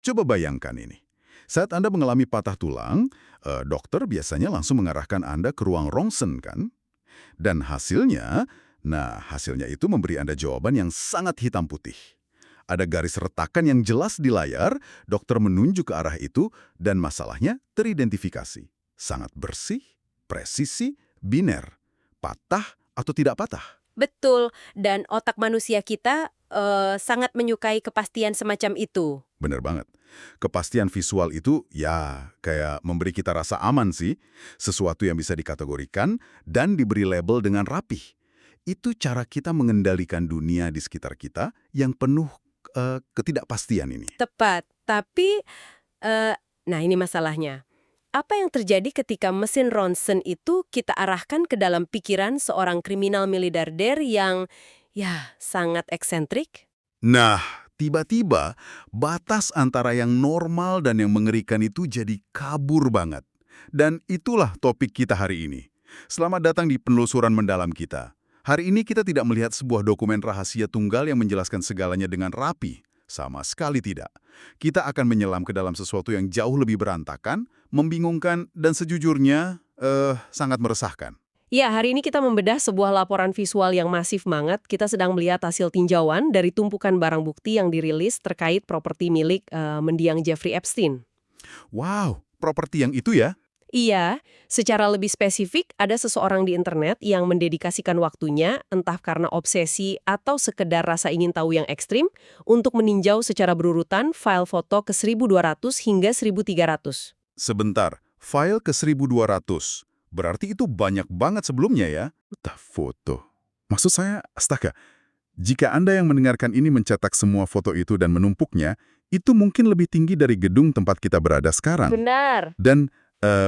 Coba bayangkan ini. Saat Anda mengalami patah tulang, dokter biasanya langsung mengarahkan Anda ke ruang rongsen kan? Dan hasilnya itu memberi Anda jawaban yang sangat hitam putih. Ada garis retakan yang jelas di layar, dokter menunjuk ke arah itu, dan masalahnya teridentifikasi. Sangat bersih, presisi, biner. Patah atau tidak patah. Betul, dan otak manusia kita sangat menyukai kepastian semacam itu. Bener banget. Kepastian visual itu ya kayak memberi kita rasa aman sih. Sesuatu yang bisa dikategorikan dan diberi label dengan rapih. Itu cara kita mengendalikan dunia di sekitar kita yang penuh ketidakpastian ini. Tepat, tapi nah ini masalahnya. Apa yang terjadi ketika mesin ronsen itu kita arahkan ke dalam pikiran seorang kriminal miliarder yang ya sangat eksentrik? Nah, tiba-tiba batas antara yang normal dan yang mengerikan itu jadi kabur banget. Dan itulah topik kita hari ini. Selamat datang di penelusuran mendalam kita. Hari ini kita tidak melihat sebuah dokumen rahasia tunggal yang menjelaskan segalanya dengan rapi. Sama sekali tidak. Kita akan menyelam ke dalam sesuatu yang jauh lebih berantakan, membingungkan, dan sejujurnya, sangat meresahkan. Ya, hari ini kita membedah sebuah laporan visual yang masif banget. Kita sedang melihat hasil tinjauan dari tumpukan barang bukti yang dirilis terkait properti milik mendiang Jeffrey Epstein. Wow, properti yang itu ya? Iya, secara lebih spesifik ada seseorang di internet yang mendedikasikan waktunya, entah karena obsesi atau sekedar rasa ingin tahu yang ekstrim, untuk meninjau secara berurutan file foto ke 1200 hingga 1300. Sebentar, file ke 1200. Berarti itu banyak banget sebelumnya ya? Entah foto. Maksud saya, astaga, jika Anda yang mendengarkan ini mencetak semua foto itu dan menumpuknya, itu mungkin lebih tinggi dari gedung tempat kita berada sekarang. Benar. Dan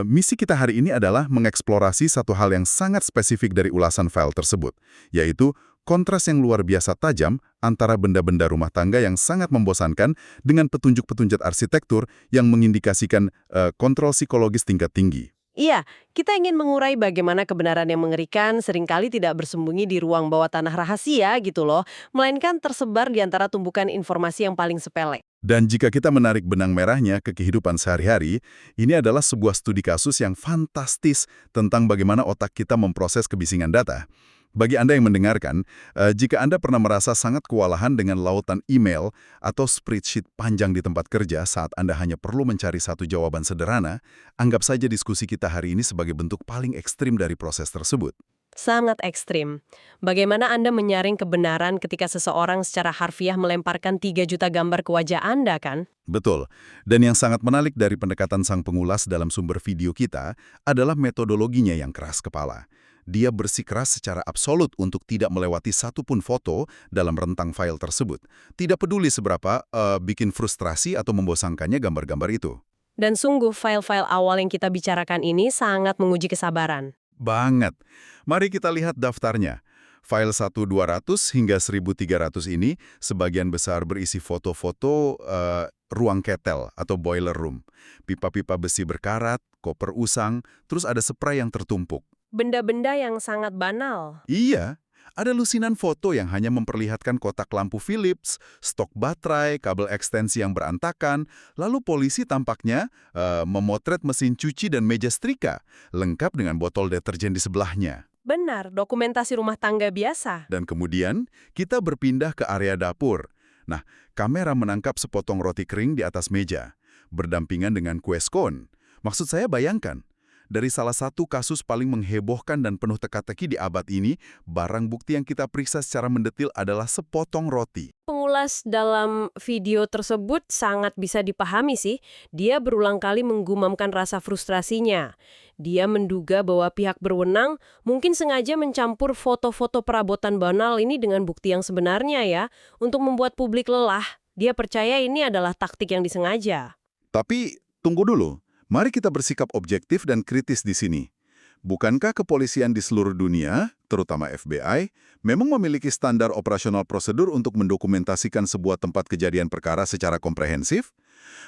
misi kita hari ini adalah mengeksplorasi satu hal yang sangat spesifik dari ulasan file tersebut, yaitu kontras yang luar biasa tajam antara benda-benda rumah tangga yang sangat membosankan dengan petunjuk-petunjuk arsitektur yang mengindikasikan kontrol psikologis tingkat tinggi. Iya, kita ingin mengurai bagaimana kebenaran yang mengerikan seringkali tidak bersembunyi di ruang bawah tanah rahasia gitu loh, melainkan tersebar di antara tumpukan informasi yang paling sepele. Dan jika kita menarik benang merahnya ke kehidupan sehari-hari, ini adalah sebuah studi kasus yang fantastis tentang bagaimana otak kita memproses kebisingan data. Bagi Anda yang mendengarkan, jika Anda pernah merasa sangat kewalahan dengan lautan email atau spreadsheet panjang di tempat kerja saat Anda hanya perlu mencari satu jawaban sederhana, anggap saja diskusi kita hari ini sebagai bentuk paling ekstrim dari proses tersebut. Sangat ekstrim. Bagaimana Anda menyaring kebenaran ketika seseorang secara harfiah melemparkan 3 juta gambar ke wajah Anda, kan? Betul. Dan yang sangat menarik dari pendekatan sang pengulas dalam sumber video kita adalah metodologinya yang keras kepala. Dia bersikeras secara absolut untuk tidak melewati satupun foto dalam rentang file tersebut. Tidak peduli seberapa bikin frustrasi atau membosankannya gambar-gambar itu. Dan sungguh file-file awal yang kita bicarakan ini sangat menguji kesabaran. Banget. Mari kita lihat daftarnya. File 1200 hingga 1300 ini sebagian besar berisi foto-foto ruang ketel atau boiler room. Pipa-pipa besi berkarat, koper usang, terus ada spray yang tertumpuk. Benda-benda yang sangat banal. Iya, ada lusinan foto yang hanya memperlihatkan kotak lampu Philips, stok baterai, kabel ekstensi yang berantakan, lalu polisi tampaknya memotret mesin cuci dan meja setrika, lengkap dengan botol deterjen di sebelahnya. Benar, dokumentasi rumah tangga biasa. Dan kemudian, kita berpindah ke area dapur. Nah, kamera menangkap sepotong roti kering di atas meja, berdampingan dengan kue scone. Maksud saya bayangkan, dari salah satu kasus paling menghebohkan dan penuh teka-teki di abad ini, barang bukti yang kita periksa secara mendetil adalah sepotong roti. Pengulas dalam video tersebut sangat bisa dipahami sih. Dia berulang kali menggumamkan rasa frustrasinya. Dia menduga bahwa pihak berwenang mungkin sengaja mencampur foto-foto perabotan banal ini dengan bukti yang sebenarnya ya, untuk membuat publik lelah. Dia percaya ini adalah taktik yang disengaja. Tapi, tunggu dulu. Mari kita bersikap objektif dan kritis di sini. Bukankah kepolisian di seluruh dunia, terutama FBI, memang memiliki standar operasional prosedur untuk mendokumentasikan sebuah tempat kejadian perkara secara komprehensif?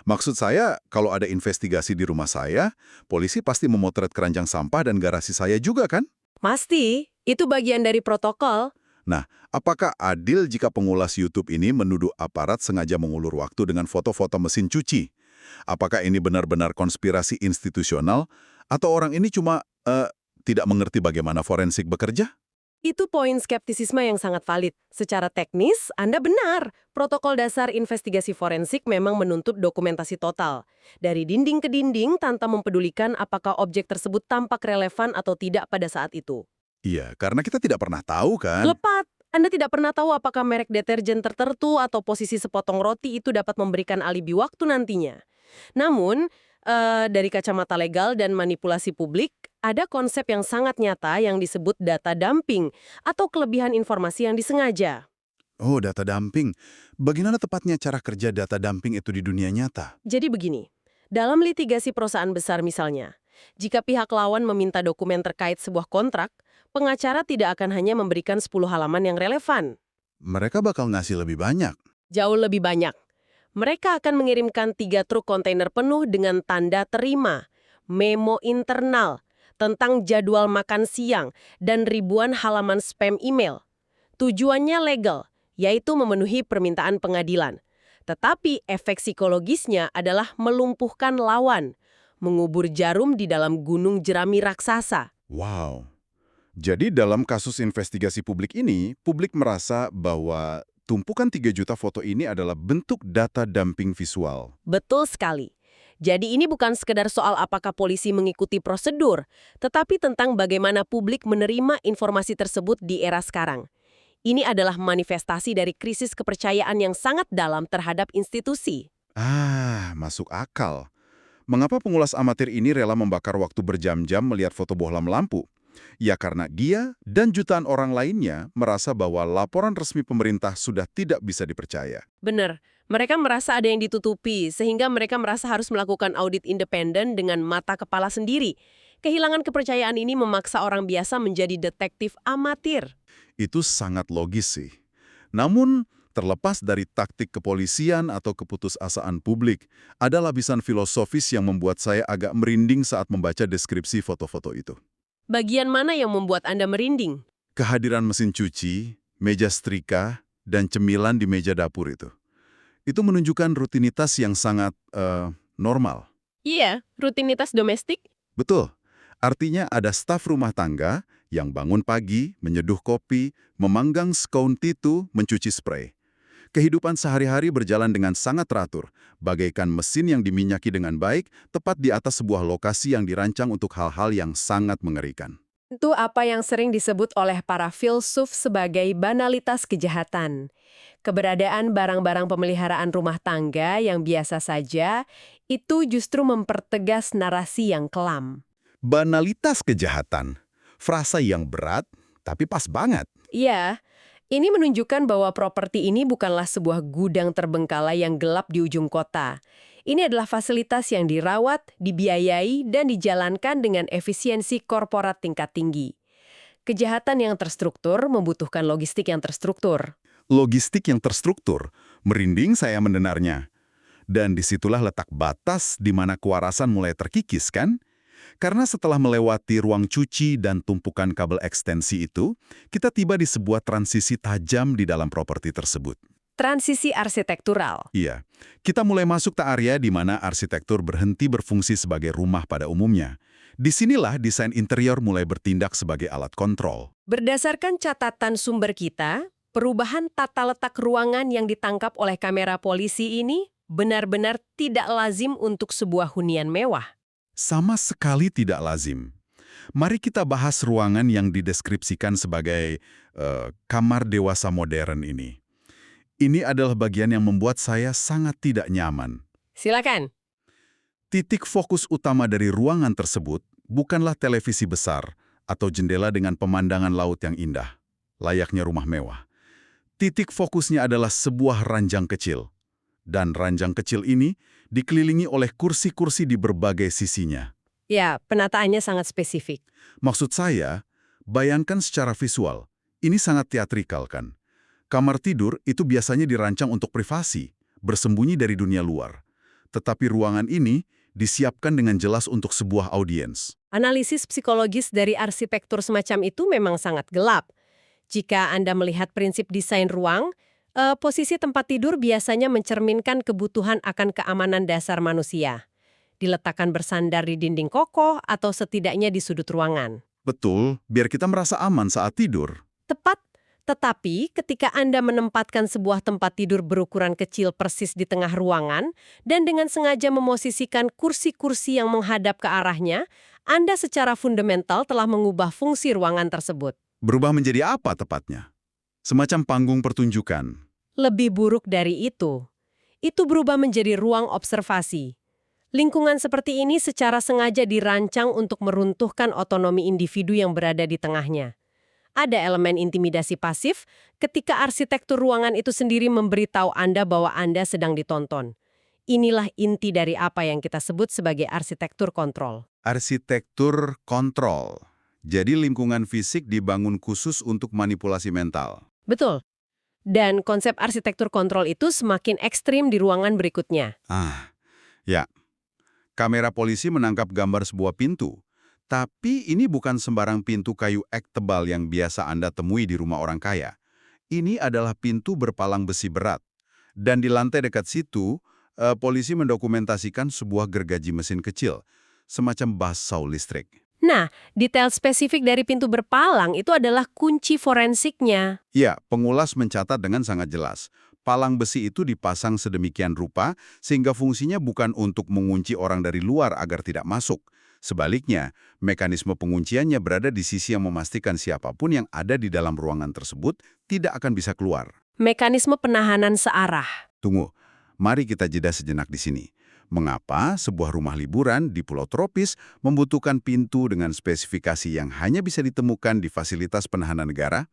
Maksud saya, kalau ada investigasi di rumah saya, polisi pasti memotret keranjang sampah dan garasi saya juga kan? Pasti, itu bagian dari protokol. Nah, apakah adil jika pengulas YouTube ini menuduh aparat sengaja mengulur waktu dengan foto-foto mesin cuci? Apakah ini benar-benar konspirasi institusional, atau orang ini cuma tidak mengerti bagaimana forensik bekerja? Itu poin skeptisisme yang sangat valid. Secara teknis, Anda benar. Protokol dasar investigasi forensik memang menuntut dokumentasi total. Dari dinding ke dinding tanpa mempedulikan apakah objek tersebut tampak relevan atau tidak pada saat itu. Iya, karena kita tidak pernah tahu kan? Tepat. Anda tidak pernah tahu apakah merek deterjen tertentu atau posisi sepotong roti itu dapat memberikan alibi waktu nantinya. Namun, dari kacamata legal dan manipulasi publik, ada konsep yang sangat nyata yang disebut data dumping atau kelebihan informasi yang disengaja. Oh, data dumping. Bagaimana tepatnya cara kerja data dumping itu di dunia nyata? Jadi begini, dalam litigasi perusahaan besar misalnya, jika pihak lawan meminta dokumen terkait sebuah kontrak, pengacara tidak akan hanya memberikan 10 halaman yang relevan. Mereka bakal ngasih lebih banyak. Jauh lebih banyak. Mereka akan mengirimkan 3 truk kontainer penuh dengan tanda terima, memo internal, tentang jadwal makan siang, dan ribuan halaman spam email. Tujuannya legal, yaitu memenuhi permintaan pengadilan. Tetapi efek psikologisnya adalah melumpuhkan lawan, mengubur jarum di dalam gunung jerami raksasa. Wow. Jadi dalam kasus investigasi publik ini, publik merasa bahwa tumpukan 3 juta foto ini adalah bentuk data dumping visual. Betul sekali. Jadi ini bukan sekedar soal apakah polisi mengikuti prosedur, tetapi tentang bagaimana publik menerima informasi tersebut di era sekarang. Ini adalah manifestasi dari krisis kepercayaan yang sangat dalam terhadap institusi. Ah, masuk akal. Mengapa pengulas amatir ini rela membakar waktu berjam-jam melihat foto bohlam lampu? Ya karena dia dan jutaan orang lainnya merasa bahwa laporan resmi pemerintah sudah tidak bisa dipercaya. Benar, mereka merasa ada yang ditutupi, sehingga mereka merasa harus melakukan audit independen dengan mata kepala sendiri. Kehilangan kepercayaan ini memaksa orang biasa menjadi detektif amatir. Itu sangat logis sih. Namun, terlepas dari taktik kepolisian atau keputusasaan publik, ada lapisan filosofis yang membuat saya agak merinding saat membaca deskripsi foto-foto itu. Bagian mana yang membuat Anda merinding? Kehadiran mesin cuci, meja setrika, dan cemilan di meja dapur itu. Itu menunjukkan rutinitas yang sangat normal. Iya, rutinitas domestik. Betul. Artinya ada staf rumah tangga yang bangun pagi, menyeduh kopi, memanggang scone titu, mencuci spray. Kehidupan sehari-hari berjalan dengan sangat teratur, bagaikan mesin yang diminyaki dengan baik, tepat di atas sebuah lokasi yang dirancang untuk hal-hal yang sangat mengerikan. Itu apa yang sering disebut oleh para filsuf sebagai banalitas kejahatan. Keberadaan barang-barang pemeliharaan rumah tangga yang biasa saja, itu justru mempertegas narasi yang kelam. Banalitas kejahatan. Frasa yang berat, tapi pas banget. Iya, ini menunjukkan bahwa properti ini bukanlah sebuah gudang terbengkalai yang gelap di ujung kota. Ini adalah fasilitas yang dirawat, dibiayai, dan dijalankan dengan efisiensi korporat tingkat tinggi. Kejahatan yang terstruktur membutuhkan logistik yang terstruktur. Logistik yang terstruktur, merinding saya mendengarnya. Dan disitulah letak batas di mana kewarasan mulai terkikis, kan? Karena setelah melewati ruang cuci dan tumpukan kabel ekstensi itu, kita tiba di sebuah transisi tajam di dalam properti tersebut. Transisi arsitektural. Iya, kita mulai masuk ke area di mana arsitektur berhenti berfungsi sebagai rumah pada umumnya. Disinilah desain interior mulai bertindak sebagai alat kontrol. Berdasarkan catatan sumber kita, perubahan tata letak ruangan yang ditangkap oleh kamera polisi ini benar-benar tidak lazim untuk sebuah hunian mewah. Sama sekali tidak lazim. Mari kita bahas ruangan yang dideskripsikan sebagai kamar dewasa modern ini. Ini adalah bagian yang membuat saya sangat tidak nyaman. Silakan. Titik fokus utama dari ruangan tersebut bukanlah televisi besar atau jendela dengan pemandangan laut yang indah, layaknya rumah mewah. Titik fokusnya adalah sebuah ranjang kecil. Dan ranjang kecil ini dikelilingi oleh kursi-kursi di berbagai sisinya. Ya, penataannya sangat spesifik. Maksud saya, bayangkan secara visual, ini sangat teatrikal kan? Kamar tidur itu biasanya dirancang untuk privasi, bersembunyi dari dunia luar. Tetapi ruangan ini disiapkan dengan jelas untuk sebuah audiens. Analisis psikologis dari arsitektur semacam itu memang sangat gelap. Jika Anda melihat prinsip desain ruang, posisi tempat tidur biasanya mencerminkan kebutuhan akan keamanan dasar manusia. Diletakkan bersandar di dinding kokoh atau setidaknya di sudut ruangan. Betul, biar kita merasa aman saat tidur. Tepat, tetapi ketika Anda menempatkan sebuah tempat tidur berukuran kecil persis di tengah ruangan dan dengan sengaja memosisikan kursi-kursi yang menghadap ke arahnya, Anda secara fundamental telah mengubah fungsi ruangan tersebut. Berubah menjadi apa tepatnya? Semacam panggung pertunjukan. Lebih buruk dari itu berubah menjadi ruang observasi. Lingkungan seperti ini secara sengaja dirancang untuk meruntuhkan otonomi individu yang berada di tengahnya. Ada elemen intimidasi pasif ketika arsitektur ruangan itu sendiri memberitahu Anda bahwa Anda sedang ditonton. Inilah inti dari apa yang kita sebut sebagai arsitektur kontrol. Arsitektur kontrol. Jadi lingkungan fisik dibangun khusus untuk manipulasi mental. Betul. Dan konsep arsitektur kontrol itu semakin ekstrim di ruangan berikutnya. Ya. Kamera polisi menangkap gambar sebuah pintu. Tapi ini bukan sembarang pintu kayu ek tebal yang biasa Anda temui di rumah orang kaya. Ini adalah pintu berpalang besi berat. Dan di lantai dekat situ, polisi mendokumentasikan sebuah gergaji mesin kecil, semacam basau listrik. Nah, detail spesifik dari pintu berpalang itu adalah kunci forensiknya. Ya, pengulas mencatat dengan sangat jelas. Palang besi itu dipasang sedemikian rupa sehingga fungsinya bukan untuk mengunci orang dari luar agar tidak masuk. Sebaliknya, mekanisme pengunciannya berada di sisi yang memastikan siapapun yang ada di dalam ruangan tersebut tidak akan bisa keluar. Mekanisme penahanan searah. Tunggu, mari kita jeda sejenak di sini. Mengapa sebuah rumah liburan di pulau tropis membutuhkan pintu dengan spesifikasi yang hanya bisa ditemukan di fasilitas penahanan negara?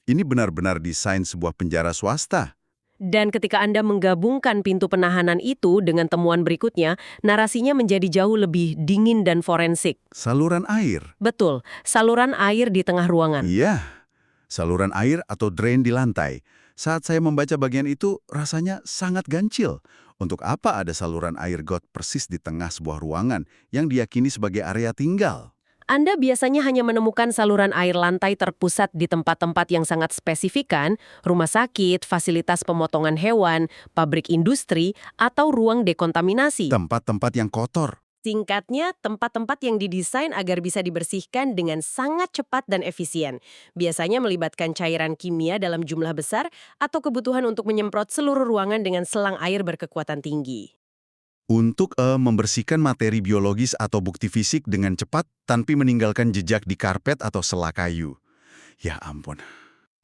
Ini benar-benar desain sebuah penjara swasta. Dan ketika Anda menggabungkan pintu penahanan itu dengan temuan berikutnya, narasinya menjadi jauh lebih dingin dan forensik. Saluran air. Betul, saluran air di tengah ruangan. Iya, saluran air atau drain di lantai. Saat saya membaca bagian itu, rasanya sangat ganjil. Untuk apa ada saluran air got persis di tengah sebuah ruangan yang diyakini sebagai area tinggal? Anda biasanya hanya menemukan saluran air lantai terpusat di tempat-tempat yang sangat spesifik kan, rumah sakit, fasilitas pemotongan hewan, pabrik industri, atau ruang dekontaminasi. Tempat-tempat yang kotor. Singkatnya, tempat-tempat yang didesain agar bisa dibersihkan dengan sangat cepat dan efisien. Biasanya melibatkan cairan kimia dalam jumlah besar atau kebutuhan untuk menyemprot seluruh ruangan dengan selang air berkekuatan tinggi. Untuk membersihkan materi biologis atau bukti fisik dengan cepat tanpa meninggalkan jejak di karpet atau sela kayu. Ya ampun.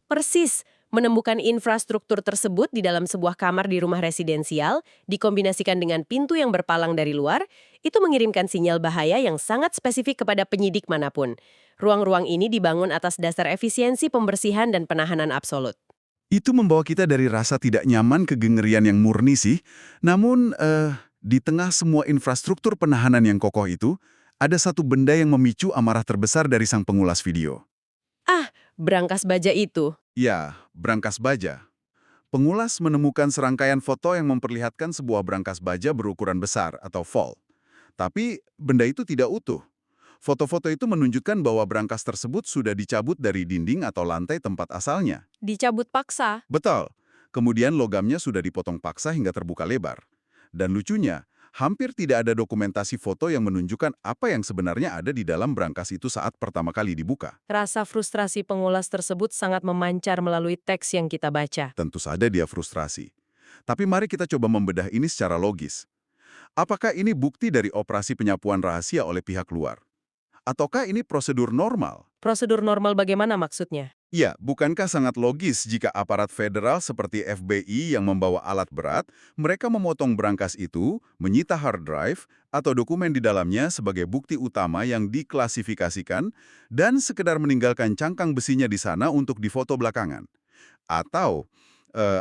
Persis, menemukan infrastruktur tersebut di dalam sebuah kamar di rumah residensial, dikombinasikan dengan pintu yang berpalang dari luar, itu mengirimkan sinyal bahaya yang sangat spesifik kepada penyidik manapun. Ruang-ruang ini dibangun atas dasar efisiensi pembersihan dan penahanan absolut. Itu membawa kita dari rasa tidak nyaman ke kengerian yang murni sih. Namun, di tengah semua infrastruktur penahanan yang kokoh itu, ada satu benda yang memicu amarah terbesar dari sang pengulas video. Brankas baja itu. Ya, brankas baja. Pengulas menemukan serangkaian foto yang memperlihatkan sebuah brankas baja berukuran besar atau fold. Tapi benda itu tidak utuh. Foto-foto itu menunjukkan bahwa brankas tersebut sudah dicabut dari dinding atau lantai tempat asalnya. Dicabut paksa. Betul. Kemudian logamnya sudah dipotong paksa hingga terbuka lebar. Dan lucunya, hampir tidak ada dokumentasi foto yang menunjukkan apa yang sebenarnya ada di dalam brankas itu saat pertama kali dibuka. Rasa frustrasi pengulas tersebut sangat memancar melalui teks yang kita baca. Tentu saja dia frustrasi. Tapi mari kita coba membedah ini secara logis. Apakah ini bukti dari operasi penyapuan rahasia oleh pihak luar? Ataukah ini prosedur normal? Prosedur normal bagaimana maksudnya? Ya, bukankah sangat logis jika aparat federal seperti FBI yang membawa alat berat, mereka memotong brankas itu, menyita hard drive, atau dokumen di dalamnya sebagai bukti utama yang diklasifikasikan, dan sekedar meninggalkan cangkang besinya di sana untuk difoto belakangan? Atau,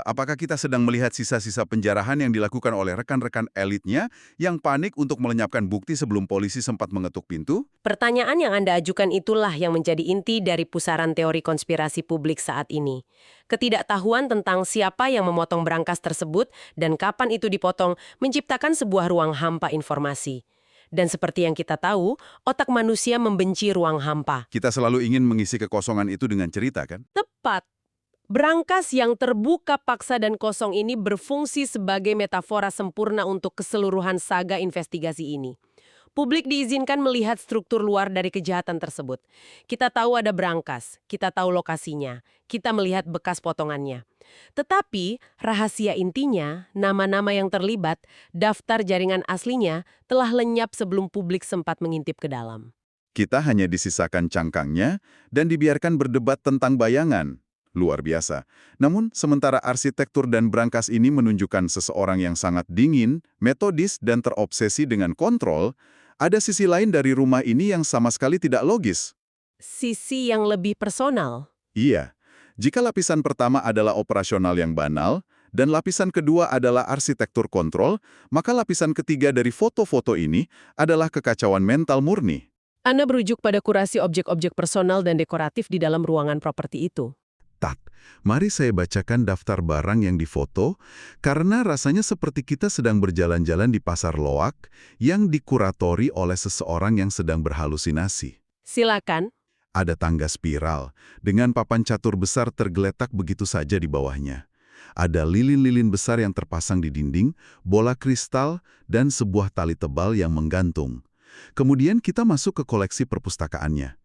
apakah kita sedang melihat sisa-sisa penjarahan yang dilakukan oleh rekan-rekan elitnya yang panik untuk melenyapkan bukti sebelum polisi sempat mengetuk pintu? Pertanyaan yang Anda ajukan itulah yang menjadi inti dari pusaran teori konspirasi publik saat ini. Ketidaktahuan tentang siapa yang memotong brankas tersebut dan kapan itu dipotong menciptakan sebuah ruang hampa informasi. Dan seperti yang kita tahu, otak manusia membenci ruang hampa. Kita selalu ingin mengisi kekosongan itu dengan cerita, kan? Tepat. Brankas yang terbuka paksa dan kosong ini berfungsi sebagai metafora sempurna untuk keseluruhan saga investigasi ini. Publik diizinkan melihat struktur luar dari kejahatan tersebut. Kita tahu ada brankas, kita tahu lokasinya, kita melihat bekas potongannya. Tetapi, rahasia intinya, nama-nama yang terlibat, daftar jaringan aslinya, telah lenyap sebelum publik sempat mengintip ke dalam. Kita hanya disisakan cangkangnya dan dibiarkan berdebat tentang bayangan. Luar biasa. Namun, sementara arsitektur dan brankas ini menunjukkan seseorang yang sangat dingin, metodis, dan terobsesi dengan kontrol, ada sisi lain dari rumah ini yang sama sekali tidak logis. Sisi yang lebih personal. Iya, jika lapisan pertama adalah operasional yang banal, dan lapisan kedua adalah arsitektur kontrol, maka lapisan ketiga dari foto-foto ini adalah kekacauan mental murni. Anda berujuk pada kurasi objek-objek personal dan dekoratif di dalam ruangan properti itu. Mari saya bacakan daftar barang yang difoto, karena rasanya seperti kita sedang berjalan-jalan di pasar loak yang dikuratori oleh seseorang yang sedang berhalusinasi. Silakan. Ada tangga spiral, dengan papan catur besar tergeletak begitu saja di bawahnya. Ada lilin-lilin besar yang terpasang di dinding, bola kristal, dan sebuah tali tebal yang menggantung. Kemudian kita masuk ke koleksi perpustakaannya.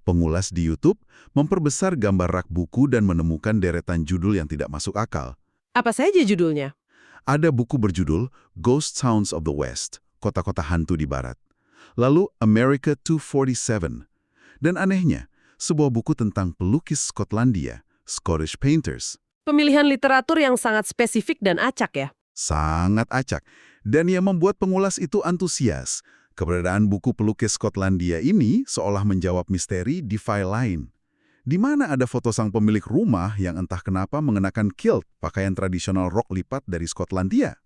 Pengulas di YouTube memperbesar gambar rak buku dan menemukan deretan judul yang tidak masuk akal. Apa saja judulnya? Ada buku berjudul Ghost Towns of the West, kota-kota hantu di barat. Lalu America 247. Dan anehnya, sebuah buku tentang pelukis Skotlandia, Scottish Painters. Pemilihan literatur yang sangat spesifik dan acak ya? Sangat acak. Dan yang membuat pengulas itu antusias. Keberadaan buku pelukis Skotlandia ini seolah menjawab misteri di file lain. Di mana ada foto sang pemilik rumah yang entah kenapa mengenakan kilt, pakaian tradisional rok lipat dari Skotlandia.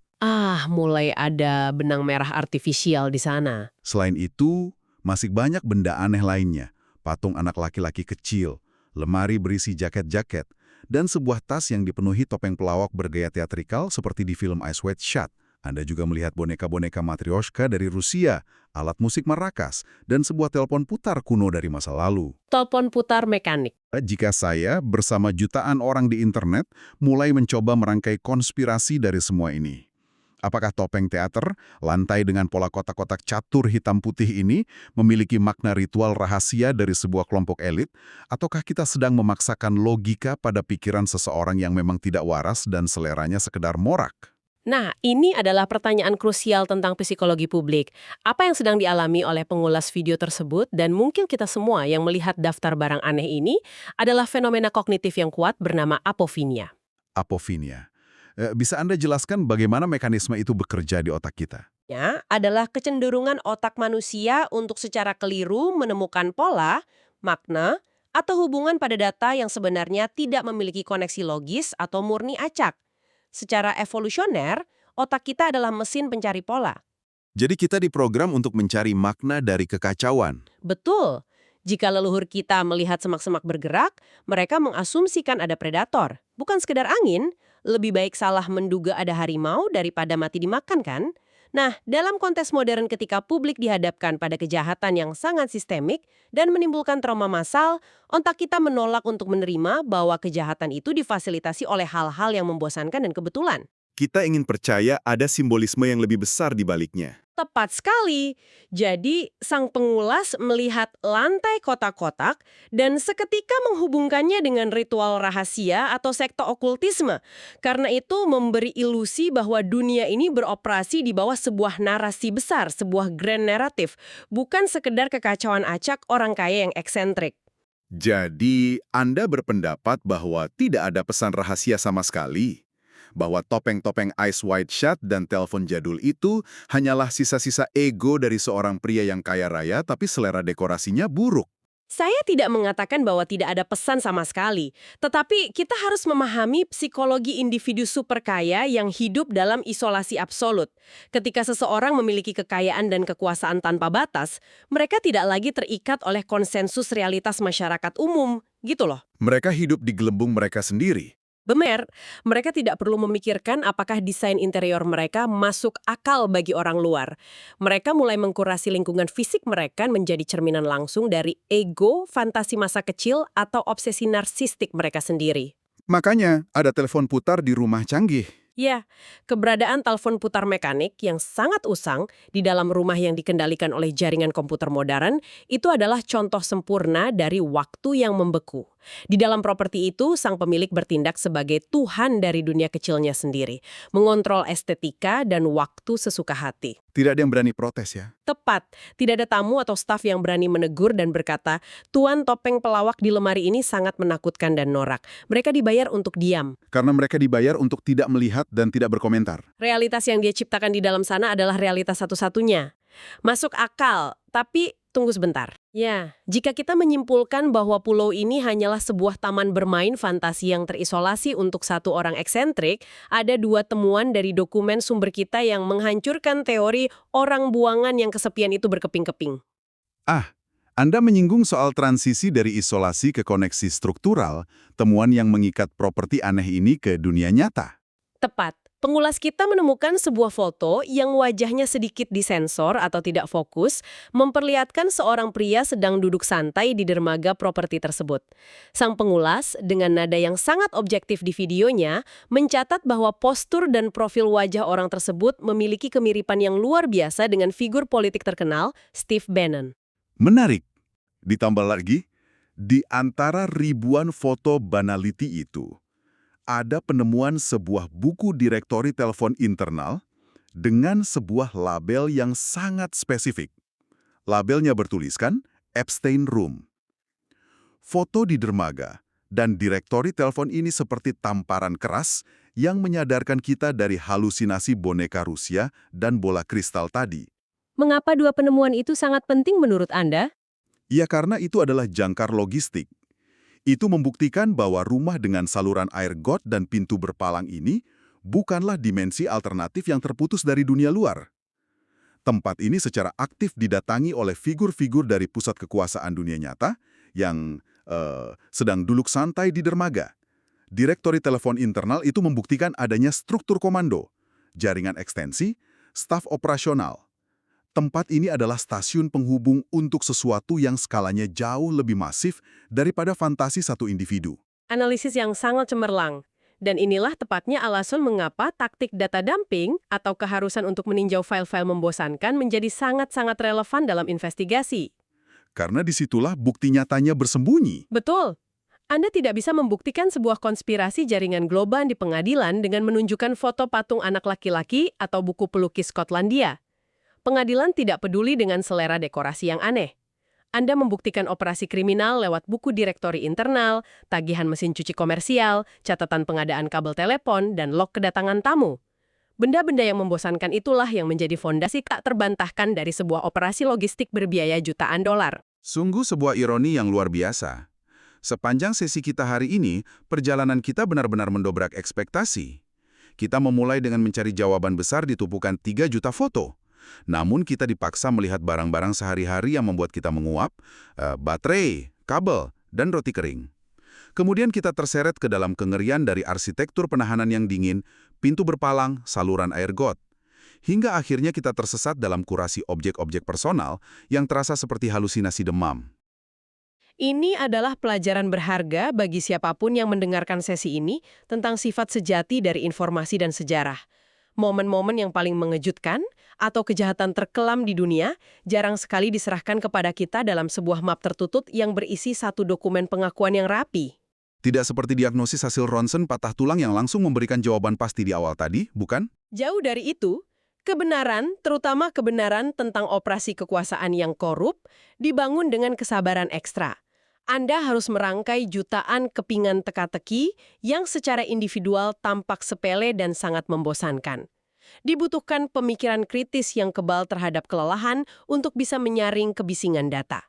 Mulai ada benang merah artifisial di sana. Selain itu, masih banyak benda aneh lainnya. Patung anak laki-laki kecil, lemari berisi jaket-jaket, dan sebuah tas yang dipenuhi topeng pelawak bergaya teatrikal seperti di film Ice White Shot. Anda juga melihat boneka-boneka Matryoshka dari Rusia, alat musik marakas, dan sebuah telepon putar kuno dari masa lalu. Telepon putar mekanik. Jika saya, bersama jutaan orang di internet, mulai mencoba merangkai konspirasi dari semua ini. Apakah topeng teater, lantai dengan pola kotak-kotak catur hitam putih ini, memiliki makna ritual rahasia dari sebuah kelompok elit, ataukah kita sedang memaksakan logika pada pikiran seseorang yang memang tidak waras dan seleranya sekedar morak? Nah, ini adalah pertanyaan krusial tentang psikologi publik. Apa yang sedang dialami oleh pengulas video tersebut dan mungkin kita semua yang melihat daftar barang aneh ini adalah fenomena kognitif yang kuat bernama apofinia. Apofinia. Bisa Anda jelaskan bagaimana mekanisme itu bekerja di otak kita? Ya, adalah kecenderungan otak manusia untuk secara keliru menemukan pola, makna, atau hubungan pada data yang sebenarnya tidak memiliki koneksi logis atau murni acak. Secara evolusioner, otak kita adalah mesin pencari pola. Jadi kita diprogram untuk mencari makna dari kekacauan. Betul. Jika leluhur kita melihat semak-semak bergerak, mereka mengasumsikan ada predator. Bukan sekedar angin, lebih baik salah menduga ada harimau daripada mati dimakan kan? Nah, dalam konteks modern ketika publik dihadapkan pada kejahatan yang sangat sistemik dan menimbulkan trauma massal, otak kita menolak untuk menerima bahwa kejahatan itu difasilitasi oleh hal-hal yang membosankan dan kebetulan. Kita ingin percaya ada simbolisme yang lebih besar di baliknya. Tepat sekali. Jadi, sang pengulas melihat lantai kotak-kotak dan seketika menghubungkannya dengan ritual rahasia atau sekte okultisme. Karena itu memberi ilusi bahwa dunia ini beroperasi di bawah sebuah narasi besar, sebuah grand narrative, bukan sekedar kekacauan acak orang kaya yang eksentrik. Jadi, Anda berpendapat bahwa tidak ada pesan rahasia sama sekali? Bahwa topeng-topeng Ice White Shot dan telepon jadul itu hanyalah sisa-sisa ego dari seorang pria yang kaya raya tapi selera dekorasinya buruk? Saya tidak mengatakan bahwa tidak ada pesan sama sekali, tetapi kita harus memahami psikologi individu super kaya yang hidup dalam isolasi absolut. Ketika seseorang memiliki kekayaan dan kekuasaan tanpa batas, mereka tidak lagi terikat oleh konsensus realitas masyarakat umum, gitu loh. Mereka hidup di gelembung mereka sendiri. Bemer, mereka tidak perlu memikirkan apakah desain interior mereka masuk akal bagi orang luar. Mereka mulai mengkurasi lingkungan fisik mereka menjadi cerminan langsung dari ego, fantasi masa kecil, atau obsesi narsistik mereka sendiri. Makanya ada telepon putar di rumah canggih. Ya, keberadaan telepon putar mekanik yang sangat usang di dalam rumah yang dikendalikan oleh jaringan komputer modern itu adalah contoh sempurna dari waktu yang membeku. Di dalam properti itu, sang pemilik bertindak sebagai tuhan dari dunia kecilnya sendiri, mengontrol estetika dan waktu sesuka hati. Tidak ada yang berani protes ya. Tepat, tidak ada tamu atau staf yang berani menegur dan berkata, "Tuan topeng pelawak di lemari ini sangat menakutkan dan norak." Mereka dibayar untuk diam. Karena mereka dibayar untuk tidak melihat dan tidak berkomentar. Realitas yang dia ciptakan di dalam sana adalah realitas satu-satunya. Masuk akal, tapi tunggu sebentar. Ya, jika kita menyimpulkan bahwa pulau ini hanyalah sebuah taman bermain fantasi yang terisolasi untuk satu orang eksentrik, ada dua temuan dari dokumen sumber kita yang menghancurkan teori orang buangan yang kesepian itu berkeping-keping. Anda menyinggung soal transisi dari isolasi ke koneksi struktural, temuan yang mengikat properti aneh ini ke dunia nyata. Tepat. Pengulas kita menemukan sebuah foto yang wajahnya sedikit disensor atau tidak fokus, memperlihatkan seorang pria sedang duduk santai di dermaga properti tersebut. Sang pengulas, dengan nada yang sangat objektif di videonya, mencatat bahwa postur dan profil wajah orang tersebut memiliki kemiripan yang luar biasa dengan figur politik terkenal, Steve Bannon. Menarik. Ditambah lagi, di antara ribuan foto banality itu, ada penemuan sebuah buku direktori telepon internal dengan sebuah label yang sangat spesifik. Labelnya bertuliskan Epstein Room. Foto di dermaga dan direktori telepon ini seperti tamparan keras yang menyadarkan kita dari halusinasi boneka Rusia dan bola kristal tadi. Mengapa dua penemuan itu sangat penting menurut Anda? Ya karena itu adalah jangkar logistik. Itu membuktikan bahwa rumah dengan saluran air got dan pintu berpalang ini bukanlah dimensi alternatif yang terputus dari dunia luar. Tempat ini secara aktif didatangi oleh figur-figur dari pusat kekuasaan dunia nyata yang sedang duduk santai di dermaga. Direktori telepon internal itu membuktikan adanya struktur komando, jaringan ekstensi, staf operasional. Tempat ini adalah stasiun penghubung untuk sesuatu yang skalanya jauh lebih masif daripada fantasi satu individu. Analisis yang sangat cemerlang. Dan inilah tepatnya alasan mengapa taktik data dumping atau keharusan untuk meninjau file-file membosankan menjadi sangat-sangat relevan dalam investigasi. Karena disitulah bukti nyatanya bersembunyi. Betul. Anda tidak bisa membuktikan sebuah konspirasi jaringan global di pengadilan dengan menunjukkan foto patung anak laki-laki atau buku pelukis Skotlandia. Pengadilan tidak peduli dengan selera dekorasi yang aneh. Anda membuktikan operasi kriminal lewat buku direktori internal, tagihan mesin cuci komersial, catatan pengadaan kabel telepon, dan log kedatangan tamu. Benda-benda yang membosankan itulah yang menjadi fondasi tak terbantahkan dari sebuah operasi logistik berbiaya jutaan dolar. Sungguh sebuah ironi yang luar biasa. Sepanjang sesi kita hari ini, perjalanan kita benar-benar mendobrak ekspektasi. Kita memulai dengan mencari jawaban besar di tumpukan 3 juta foto. Namun kita dipaksa melihat barang-barang sehari-hari yang membuat kita menguap, baterai, kabel, dan roti kering. Kemudian kita terseret ke dalam kengerian dari arsitektur penahanan yang dingin, pintu berpalang, saluran air got. Hingga akhirnya kita tersesat dalam kurasi objek-objek personal yang terasa seperti halusinasi demam. Ini adalah pelajaran berharga bagi siapapun yang mendengarkan sesi ini tentang sifat sejati dari informasi dan sejarah. Momen-momen yang paling mengejutkan atau kejahatan terkelam di dunia jarang sekali diserahkan kepada kita dalam sebuah map tertutup yang berisi satu dokumen pengakuan yang rapi. Tidak seperti diagnosis hasil ronsen patah tulang yang langsung memberikan jawaban pasti di awal tadi, bukan? Jauh dari itu, kebenaran, terutama kebenaran tentang operasi kekuasaan yang korup, dibangun dengan kesabaran ekstra. Anda harus merangkai jutaan kepingan teka-teki yang secara individual tampak sepele dan sangat membosankan. Dibutuhkan pemikiran kritis yang kebal terhadap kelelahan untuk bisa menyaring kebisingan data.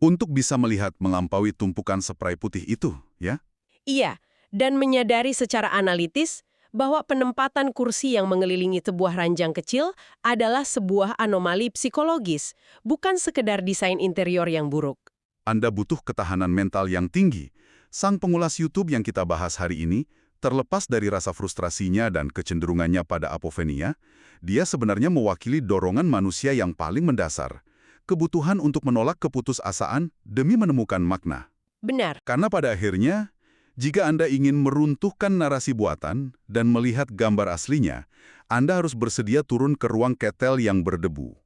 Untuk bisa melihat melampaui tumpukan spray putih itu, ya? Iya, dan menyadari secara analitis bahwa penempatan kursi yang mengelilingi sebuah ranjang kecil adalah sebuah anomali psikologis, bukan sekedar desain interior yang buruk. Anda butuh ketahanan mental yang tinggi. Sang pengulas YouTube yang kita bahas hari ini Terlepas dari rasa frustrasinya dan kecenderungannya pada apofenia, dia sebenarnya mewakili dorongan manusia yang paling mendasar, kebutuhan untuk menolak keputusasaan demi menemukan makna. Benar. Karena pada akhirnya, jika Anda ingin meruntuhkan narasi buatan dan melihat gambar aslinya, Anda harus bersedia turun ke ruang ketel yang berdebu.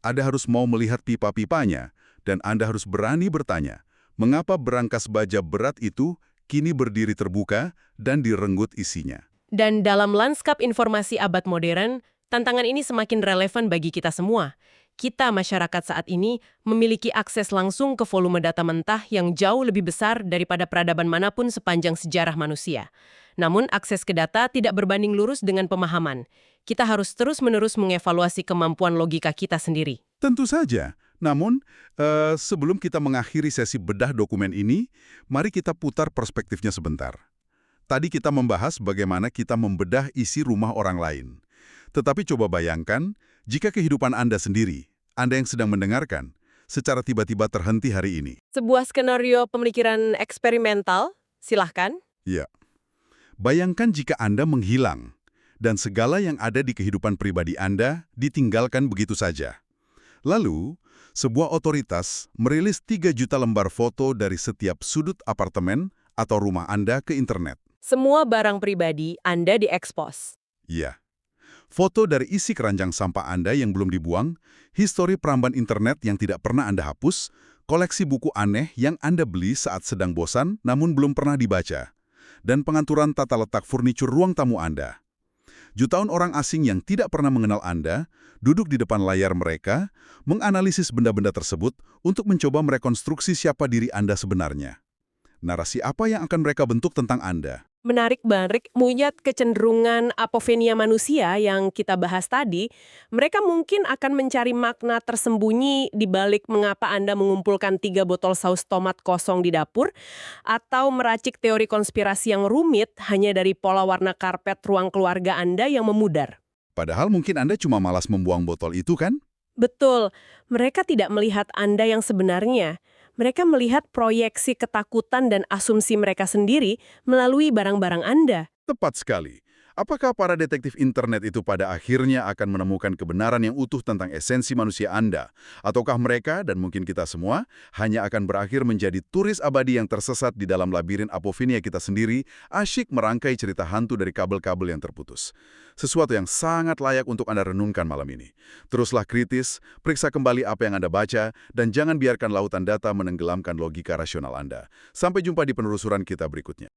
Anda harus mau melihat pipa-pipanya, dan Anda harus berani bertanya, mengapa berangkas baja berat itu kini berdiri terbuka dan direnggut isinya. Dan dalam lanskap informasi abad modern, tantangan ini semakin relevan bagi kita semua. Kita, masyarakat saat ini, memiliki akses langsung ke volume data mentah yang jauh lebih besar daripada peradaban manapun sepanjang sejarah manusia. Namun, akses ke data tidak berbanding lurus dengan pemahaman. Kita harus terus-menerus mengevaluasi kemampuan logika kita sendiri. Tentu saja. Namun, sebelum kita mengakhiri sesi bedah dokumen ini, mari kita putar perspektifnya sebentar. Tadi kita membahas bagaimana kita membedah isi rumah orang lain. Tetapi coba bayangkan, jika kehidupan Anda sendiri, Anda yang sedang mendengarkan, secara tiba-tiba terhenti hari ini. Sebuah skenario pemikiran eksperimental, silahkan. Ya. Bayangkan jika Anda menghilang, dan segala yang ada di kehidupan pribadi Anda ditinggalkan begitu saja. Lalu, sebuah otoritas merilis 3 juta lembar foto dari setiap sudut apartemen atau rumah Anda ke internet. Semua barang pribadi Anda diekspos. Iya. Foto dari isi keranjang sampah Anda yang belum dibuang, histori peramban internet yang tidak pernah Anda hapus, koleksi buku aneh yang Anda beli saat sedang bosan namun belum pernah dibaca, dan pengaturan tata letak furnitur ruang tamu Anda. Jutaan orang asing yang tidak pernah mengenal Anda duduk di depan layar mereka, menganalisis benda-benda tersebut untuk mencoba merekonstruksi siapa diri Anda sebenarnya. Narasi apa yang akan mereka bentuk tentang Anda? Menarik banget, melihat kecenderungan apofenia manusia yang kita bahas tadi, mereka mungkin akan mencari makna tersembunyi di balik mengapa Anda mengumpulkan 3 botol saus tomat kosong di dapur, atau meracik teori konspirasi yang rumit hanya dari pola warna karpet ruang keluarga Anda yang memudar. Padahal mungkin Anda cuma malas membuang botol itu kan? Betul, mereka tidak melihat Anda yang sebenarnya. Mereka melihat proyeksi ketakutan dan asumsi mereka sendiri melalui barang-barang Anda. Tepat sekali. Apakah para detektif internet itu pada akhirnya akan menemukan kebenaran yang utuh tentang esensi manusia Anda? Ataukah mereka, dan mungkin kita semua, hanya akan berakhir menjadi turis abadi yang tersesat di dalam labirin apofenia kita sendiri, asyik merangkai cerita hantu dari kabel-kabel yang terputus? Sesuatu yang sangat layak untuk Anda renungkan malam ini. Teruslah kritis, periksa kembali apa yang Anda baca, dan jangan biarkan lautan data menenggelamkan logika rasional Anda. Sampai jumpa di penelusuran kita berikutnya.